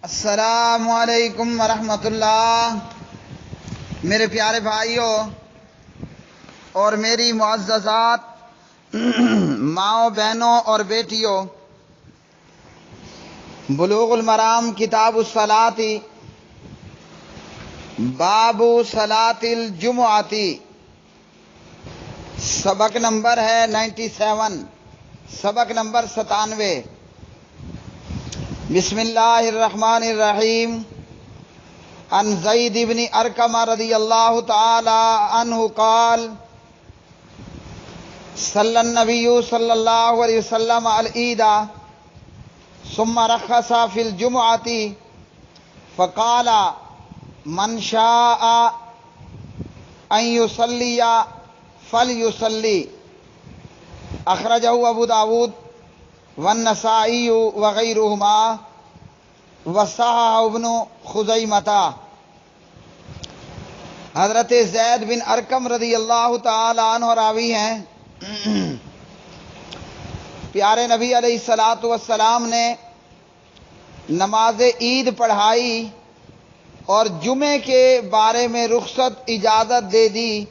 السلام علیکم ورحمۃ اللہ۔ میرے پیارے بھائیوں اور میری معززات ماؤں بہنوں اور بیٹیوں، بلوغ المرام کتاب الصلاۃ باب صلاۃ الجمعۃ، سبق نمبر ہے 97، سبق نمبر 97۔ بسم اللہ الرحمن الرحیم۔ عن زید بن ارقم رضی اللہ تعالی عنہ قال صلی النبی صلی اللہ علیہ وسلم العید ثم رخص فی الجمعۃ فقال من شاء ان یصلی فلیصلی، اخرجہ ابو داود والنسائی وغیرہما وصححہ ابن خزیمہ۔ حضرت زید بن ارقم رضی اللہ تعالی عنہ راوی ہیں، پیارے نبی علیہ الصلاۃ والسلام نے نماز عید پڑھائی اور جمعے کے بارے میں رخصت اجازت دے دی۔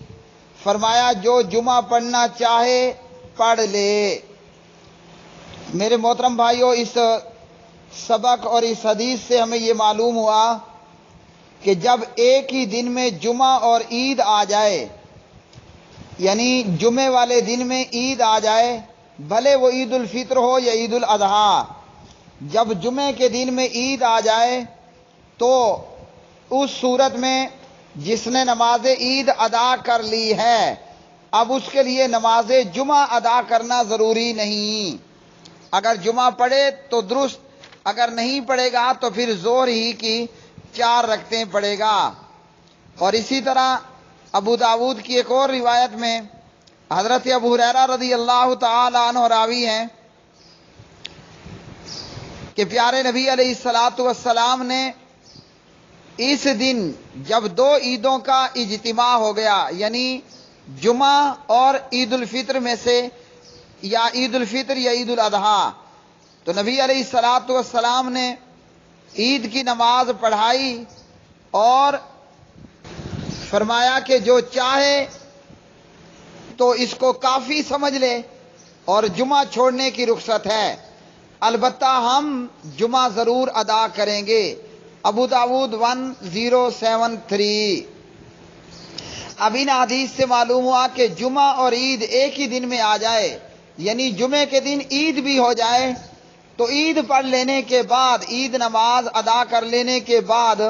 فرمایا جو جمعہ پڑھنا چاہے پڑھ لے۔ میرے محترم بھائیوں، اس سبق اور اس حدیث سے ہمیں یہ معلوم ہوا کہ جب ایک ہی دن میں جمعہ اور عید آ جائے، یعنی جمعے والے دن میں عید آ جائے، بھلے وہ عید الفطر ہو یا عید الاضحیٰ، جب جمعے کے دن میں عید آ جائے تو اس صورت میں جس نے نماز عید ادا کر لی ہے، اب اس کے لیے نماز جمعہ ادا کرنا ضروری نہیں۔ اگر جمعہ پڑھے تو درست، اگر نہیں پڑھے گا تو پھر ظہر ہی کی 4 رکعتیں پڑھے گا۔ اور اسی طرح ابو داود کی ایک اور روایت میں حضرت ابو ہریرہ رضی اللہ تعالی عنہ راوی ہیں کہ پیارے نبی علیہ الصلاۃ والسلام نے اس دن جب 2 عیدوں کا اجتماع ہو گیا، یعنی جمعہ اور عید الفطر میں سے یا عید الفطر یا عید الاضحیٰ، تو نبی علیہ الصلاۃ والسلام نے عید کی نماز پڑھائی اور فرمایا کہ جو چاہے تو اس کو کافی سمجھ لے اور جمعہ چھوڑنے کی رخصت ہے، البتہ ہم جمعہ ضرور ادا کریں گے۔ ابو داود 1073۔ اب ان حدیث سے معلوم ہوا کہ جمعہ اور عید ایک ہی دن میں آ جائے، یعنی جمعے کے دن عید بھی ہو جائے تو عید پڑھ لینے کے بعد، عید نماز ادا کر لینے کے بعد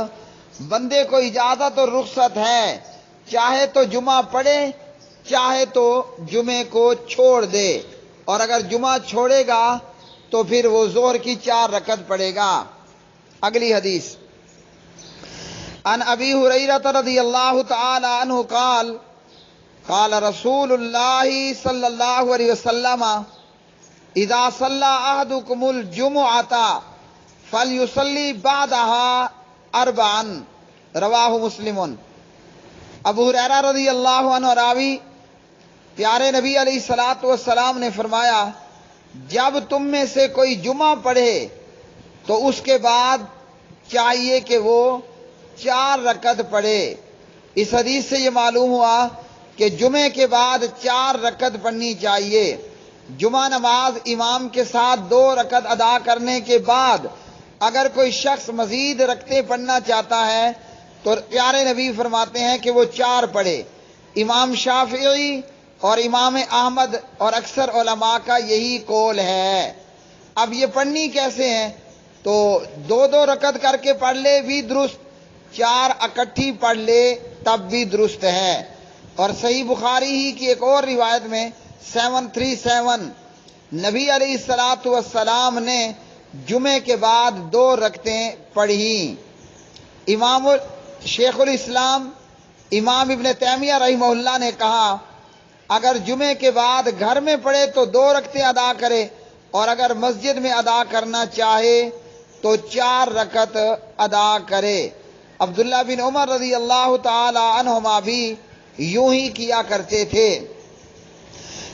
بندے کو اجازت اور رخصت ہے، چاہے تو جمعہ پڑھے چاہے تو جمعے کو چھوڑ دے، اور اگر جمعہ چھوڑے گا تو پھر وہ ظہر کی 4 رکعت پڑھے گا۔ اگلی حدیث عن ابی ہریرہ رضی اللہ تعالی عنہ قال قال رسول اللہ صلی اللہ علیہ وسلم اذا صلی احدکم الجمعۃ فلیصلی بعدها 4، رواہ مسلم۔ ابو ہریرہ رضی اللہ عنہ راوی، پیارے نبی علیہ الصلاۃ والسلام نے فرمایا جب تم میں سے کوئی جمعہ پڑھے تو اس کے بعد چاہیے کہ وہ 4 رکعت پڑھے۔ اس حدیث سے یہ معلوم ہوا کہ جمعے کے بعد 4 رکعت پڑھنی چاہیے۔ جمعہ نماز امام کے ساتھ 2 رکعت ادا کرنے کے بعد اگر کوئی شخص مزید رکعتیں پڑھنا چاہتا ہے تو پیارے نبی فرماتے ہیں کہ وہ 4 پڑھے۔ امام شافعی اور امام احمد اور اکثر علماء کا یہی قول ہے۔ اب یہ پڑھنی کیسے ہیں؟ تو 2 رکعت کر کے پڑھ لے بھی درست، 4 اکٹھی پڑھ لے تب بھی درست ہے۔ اور صحیح بخاری ہی کی ایک اور روایت میں 737 نبی علیہ الصلاۃ والسلام نے جمعے کے بعد 2 رکعتیں پڑھی۔ امام شیخ الاسلام امام ابن تیمیہ رحمہ اللہ نے کہا اگر جمعے کے بعد گھر میں پڑھے تو 2 رکعتیں ادا کرے، اور اگر مسجد میں ادا کرنا چاہے تو 4 رکعت ادا کرے۔ عبداللہ بن عمر رضی اللہ تعالی عنہما بھی یوں ہی کیا کرتے تھے۔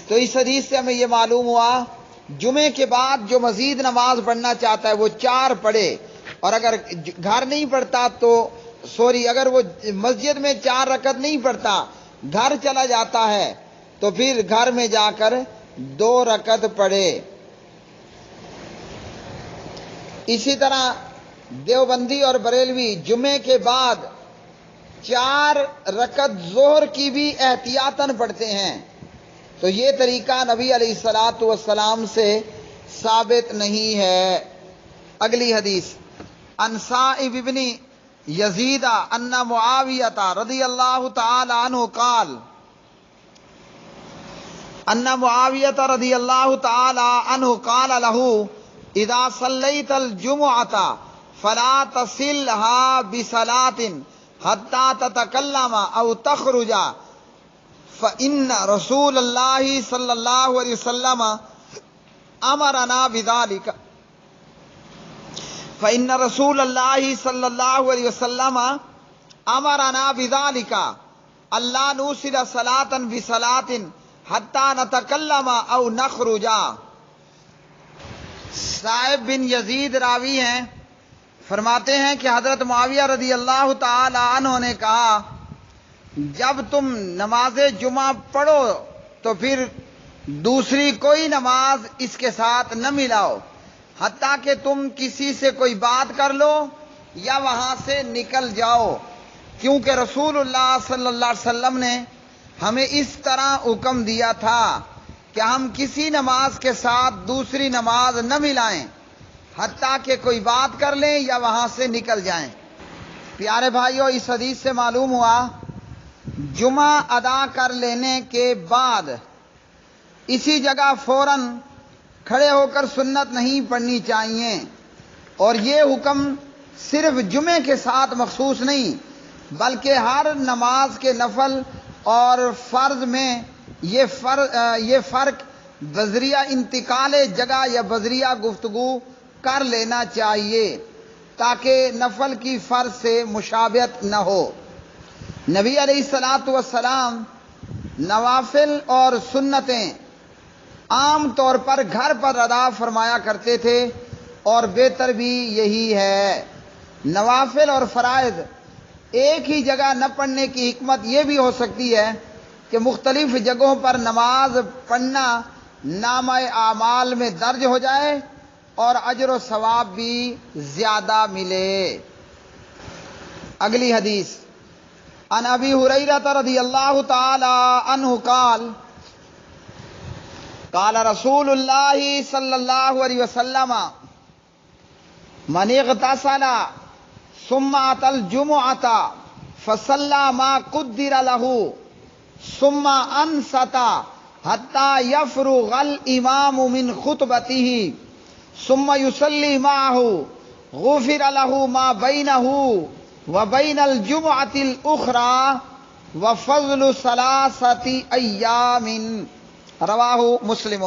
تو اس حدیث سے ہمیں یہ معلوم ہوا جمعے کے بعد جو مزید نماز پڑھنا چاہتا ہے وہ 4 پڑھے، اور اگر گھر نہیں پڑھتا تو اگر وہ مسجد میں 4 رکعت نہیں پڑھتا، گھر چلا جاتا ہے تو پھر گھر میں جا کر 2 رکعت پڑھے۔ اسی طرح دیوبندی اور بریلوی جمعے کے بعد 4 رکعت ظہر کی بھی احتیاطاً پڑھتے ہیں، تو یہ طریقہ نبی علیہ الصلوۃ والسلام سے ثابت نہیں ہے۔ اگلی حدیث، عن صائب ابن یزید ان معاویہ رضی اللہ تعالی عنہ قال ان معاویہ رضی اللہ تعالی عنہ قال له اذا صلیت الجمعۃ فلا تصلها بصلاۃ حتى تتكلم او تخرج فإن رسول الله صلی اللہ علیہ وسلم امرنا بذلك فإن رسول الله صلی اللہ علیہ وسلم امرنا بذلك الا نوصل صلاة بصلاة حتى نتكلم او نخرج۔ صائب بن یزید راوی ہیں، فرماتے ہیں کہ حضرت معاویہ رضی اللہ تعالی عنہ نے کہا جب تم نماز جمعہ پڑھو تو پھر دوسری کوئی نماز اس کے ساتھ نہ ملاؤ حتیٰ کہ تم کسی سے کوئی بات کر لو یا وہاں سے نکل جاؤ، کیونکہ رسول اللہ صلی اللہ علیہ وسلم نے ہمیں اس طرح حکم دیا تھا کہ ہم کسی نماز کے ساتھ دوسری نماز نہ ملائیں حتیٰ کہ کوئی بات کر لیں یا وہاں سے نکل جائیں۔ پیارے بھائیو، اس حدیث سے معلوم ہوا جمعہ ادا کر لینے کے بعد اسی جگہ فوراً کھڑے ہو کر سنت نہیں پڑھنی چاہیے، اور یہ حکم صرف جمعے کے ساتھ مخصوص نہیں بلکہ ہر نماز کے نفل اور فرض میں یہ فرق بذریعہ انتقال جگہ یا بذریعہ گفتگو کر لینا چاہیے تاکہ نفل کی فرض سے مشابہت نہ ہو۔ نبی علیہ الصلوۃ والسلام نوافل اور سنتیں عام طور پر گھر پر ادا فرمایا کرتے تھے، اور بہتر بھی یہی ہے۔ نوافل اور فرائض ایک ہی جگہ نہ پڑھنے کی حکمت یہ بھی ہو سکتی ہے کہ مختلف جگہوں پر نماز پڑھنا نامہ اعمال میں درج ہو جائے اور اجر و ثواب بھی زیادہ ملے۔ اگلی حدیث، عن ابی ہریرہ رضی اللہ تعالی عنہ قال قال رسول اللہ صلی اللہ علیہ وسلم من اغتسل ثم اتى الجمعة فصلى ما قدر له ثم انصت حتى يفرغ الامام من خطبته ثم يصلي معه غفر له ما بينه وبين الجمعة الأخرى وفضل 3 أيام رواہ مسلم۔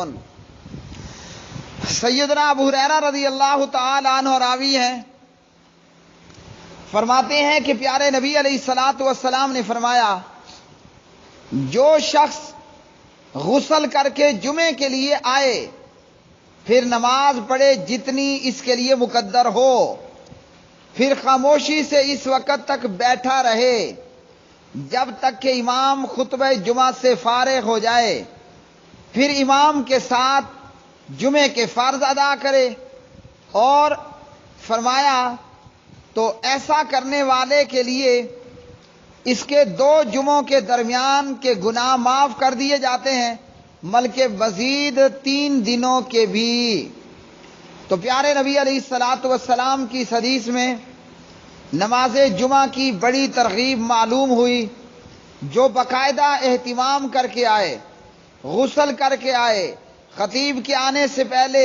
سیدنا ابو ہریرہ رضی اللہ تعالی عنہ راوی ہیں، فرماتے ہیں کہ پیارے نبی علیہ الصلوۃ والسلام نے فرمایا جو شخص غسل کر کے جمعے کے لیے آئے پھر نماز پڑھے جتنی اس کے لیے مقدر ہو، پھر خاموشی سے اس وقت تک بیٹھا رہے جب تک کہ امام خطبہ جمعہ سے فارغ ہو جائے، پھر امام کے ساتھ جمعے کے فرض ادا کرے، اور فرمایا تو ایسا کرنے والے کے لیے اس کے 2 جمعوں کے درمیان کے گناہ معاف کر دیے جاتے ہیں بلکہ مزید 3 دنوں کے بھی۔ تو پیارے نبی علیہ الصلوۃ والسلام کی اس حدیث میں نماز جمعہ کی بڑی ترغیب معلوم ہوئی۔ جو باقاعدہ اہتمام کر کے آئے، غسل کر کے آئے، خطیب کے آنے سے پہلے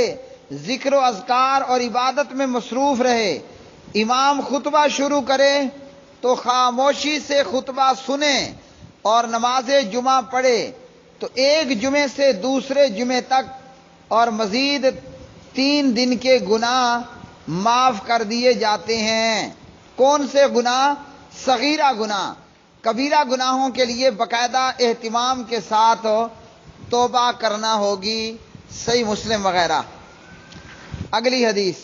ذکر و اذکار اور عبادت میں مصروف رہے، امام خطبہ شروع کرے تو خاموشی سے خطبہ سنیں اور نماز جمعہ پڑھے تو ایک جمعے سے دوسرے جمعے تک اور مزید 3 دن کے گناہ معاف کر دیے جاتے ہیں۔ کون سے گناہ؟ صغیرہ گناہ۔ کبیرہ گناہوں کے لیے باقاعدہ اہتمام کے ساتھ توبہ کرنا ہوگی، صحیح مسلم وغیرہ۔ اگلی حدیث،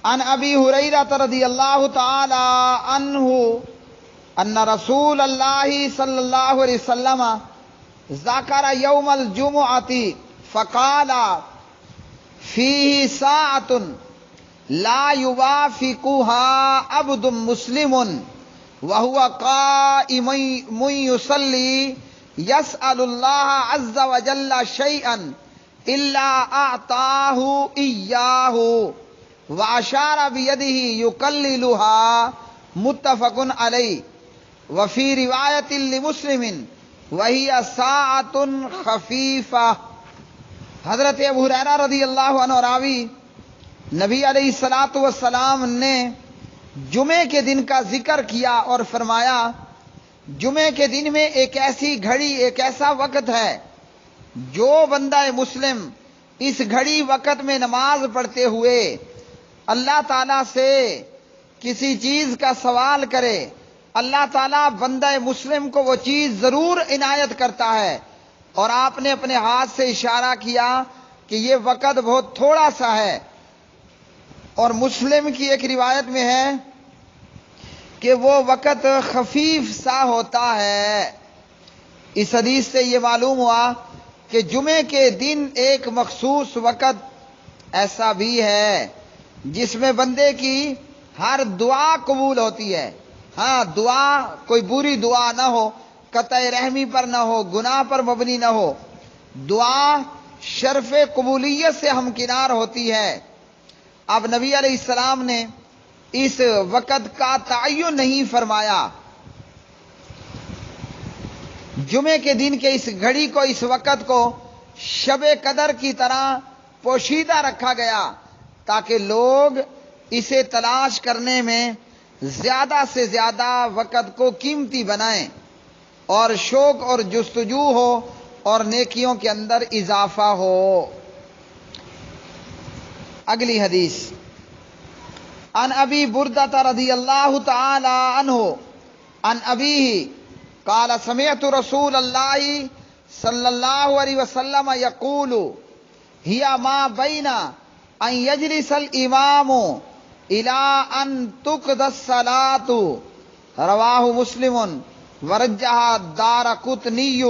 عن ابی ہریرہ رضی اللہ تعالی عنہ ان رسول اللہ صلی اللہ علیہ وسلم ذکر یوم الجمعۃ فقال فیہ ساعۃ لا یوافقها عبد مسلم وهو قائم يصلي يسأل الله عز وجل شيئا إلا أعطاه إياه وأشار بيده يقللها متفق عليه وفي رواية لمسلم وهي ساعة خفيفة۔ حضرت ابو ہریرہ رضی اللہ عنہ راوی نبی علیہ الصلوۃ والسلام نے جمعے کے دن کا ذکر کیا اور فرمایا جمعے کے دن میں ایک ایسی گھڑی، ایک ایسا وقت ہے جو بندہ مسلم اس گھڑی وقت میں نماز پڑھتے ہوئے اللہ تعالیٰ سے کسی چیز کا سوال کرے، اللہ تعالیٰ بندہ مسلم کو وہ چیز ضرور عنایت کرتا ہے۔ اور آپ نے اپنے ہاتھ سے اشارہ کیا کہ یہ وقت بہت تھوڑا سا ہے۔ اور مسلم کی ایک روایت میں ہے کہ وہ وقت خفیف سا ہوتا ہے۔ اس حدیث سے یہ معلوم ہوا کہ جمعے کے دن ایک مخصوص وقت ایسا بھی ہے جس میں بندے کی ہر دعا قبول ہوتی ہے۔ ہاں، دعا کوئی بری دعا نہ ہو، قطع رحمی پر نہ ہو، گناہ پر مبنی نہ ہو، دعا شرف قبولیت سے ہمکنار ہوتی ہے۔ اب نبی علیہ السلام نے اس وقت کا تعین نہیں فرمایا۔ جمعے کے دن کے اس گھڑی کو، اس وقت کو شب قدر کی طرح پوشیدہ رکھا گیا تاکہ لوگ اسے تلاش کرنے میں زیادہ سے زیادہ وقت کو قیمتی بنائیں اور شوق اور جستجو ہو اور نیکیوں کے اندر اضافہ ہو۔ اگلی حدیث عن ابی بردہ رضی اللہ تعالی عنہ عن ابیہ قال سمعت رسول اللہ صلی اللہ علیہ وسلم یقول ہی ما بین ان یجلس الامام الى ان تقضى الصلاة رواہ مسلم ورجح الدارقطنی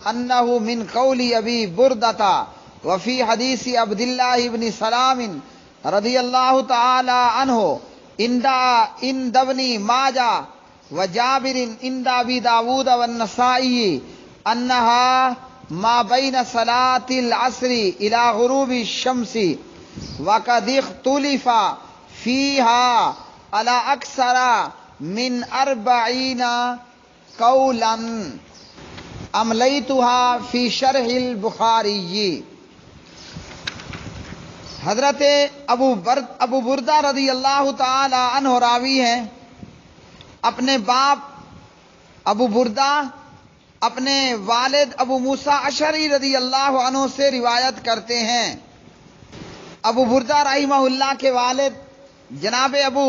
انہ من قول ابی بردہ وفی حدیث عبداللہ بن سلام رضی اللہ تعالی عنہ عند ابن ماجہ وجابر عند ابی داود والنسائی انہا ما بین صلاة العصر الى غروب الشمس وقد اختلف فیہا علی اکثر من 40 قولا املیتها فی شرح البخاری۔ حضرت ابو بردہ رضی اللہ تعالی عنہ راوی ہیں۔ اپنے باپ ابو بردہ اپنے والد ابو موسیٰ اشعری رضی اللہ عنہ سے روایت کرتے ہیں۔ ابو بردہ رحمہ اللہ کے والد جناب ابو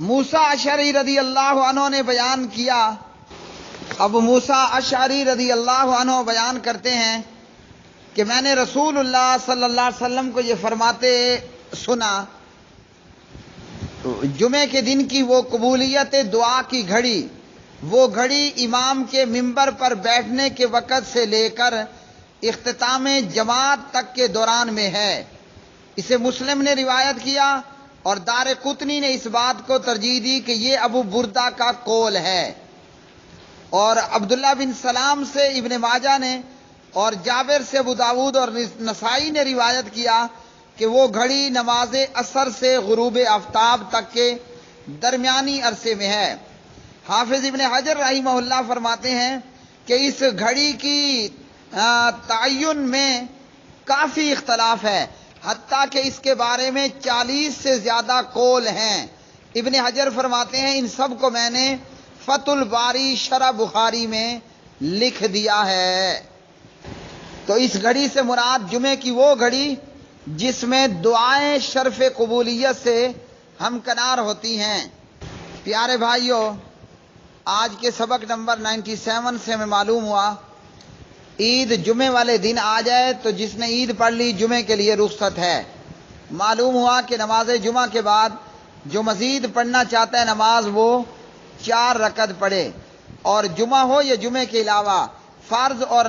موسیٰ اشعری رضی اللہ عنہ نے بیان کیا، ابو موسیٰ اشعری رضی اللہ عنہ بیان کرتے ہیں کہ میں نے رسول اللہ صلی اللہ علیہ وسلم کو یہ فرماتے سنا، جمعے کے دن کی وہ قبولیت دعا کی گھڑی، وہ گھڑی امام کے منبر پر بیٹھنے کے وقت سے لے کر اختتام جماعت تک کے دوران میں ہے۔ اسے مسلم نے روایت کیا اور دارقطنی نے اس بات کو ترجیح دی کہ یہ ابو بردہ کا قول ہے، اور عبداللہ بن سلام سے ابن ماجہ نے اور جابر سے ابو داود اور نسائی نے روایت کیا کہ وہ گھڑی نماز عصر سے غروب آفتاب تک کے درمیانی عرصے میں ہے۔ حافظ ابن حجر رحمہ اللہ فرماتے ہیں کہ اس گھڑی کی تعین میں کافی اختلاف ہے، حتیٰ کہ اس کے بارے میں 40 سے زیادہ قول ہیں۔ ابن حجر فرماتے ہیں ان سب کو میں نے فتح الباری شرح بخاری میں لکھ دیا ہے۔ تو اس گھڑی سے مراد جمعے کی وہ گھڑی جس میں دعائیں شرف قبولیت سے ہمکنار ہوتی ہیں۔ پیارے بھائیوں، آج کے سبق نمبر 97 سے ہمیں معلوم ہوا عید جمعے والے دن آ جائے تو جس نے عید پڑھ لی جمعے کے لیے رخصت ہے۔ معلوم ہوا کہ نماز جمعہ کے بعد جو مزید پڑھنا چاہتا ہے نماز وہ 4 رکعت پڑھے، اور جمعہ ہو یا جمعے کے علاوہ فرض اور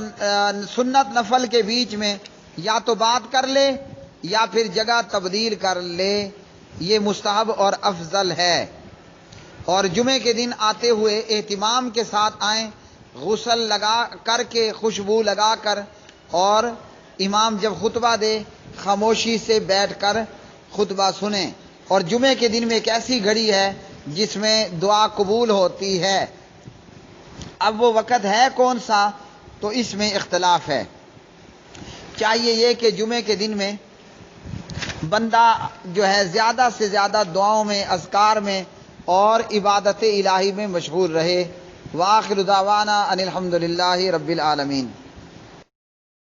سنت نفل کے بیچ میں یا تو بات کر لے یا پھر جگہ تبدیل کر لے، یہ مستحب اور افضل ہے۔ اور جمعے کے دن آتے ہوئے اہتمام کے ساتھ آئیں، غسل لگا کر کے خوشبو لگا کر، اور امام جب خطبہ دے خاموشی سے بیٹھ کر خطبہ سنیں۔ اور جمعے کے دن میں ایک ایسی گھڑی ہے جس میں دعا قبول ہوتی ہے، اب وہ وقت ہے کون سا تو اس میں اختلاف ہے۔ چاہیے یہ کہ جمعے کے دن میں بندہ جو ہے زیادہ سے زیادہ دعاؤں میں، اذکار میں اور عبادت الہی میں مشغول رہے۔ وآخر دعوانا ان الحمدللہ رب العالمین۔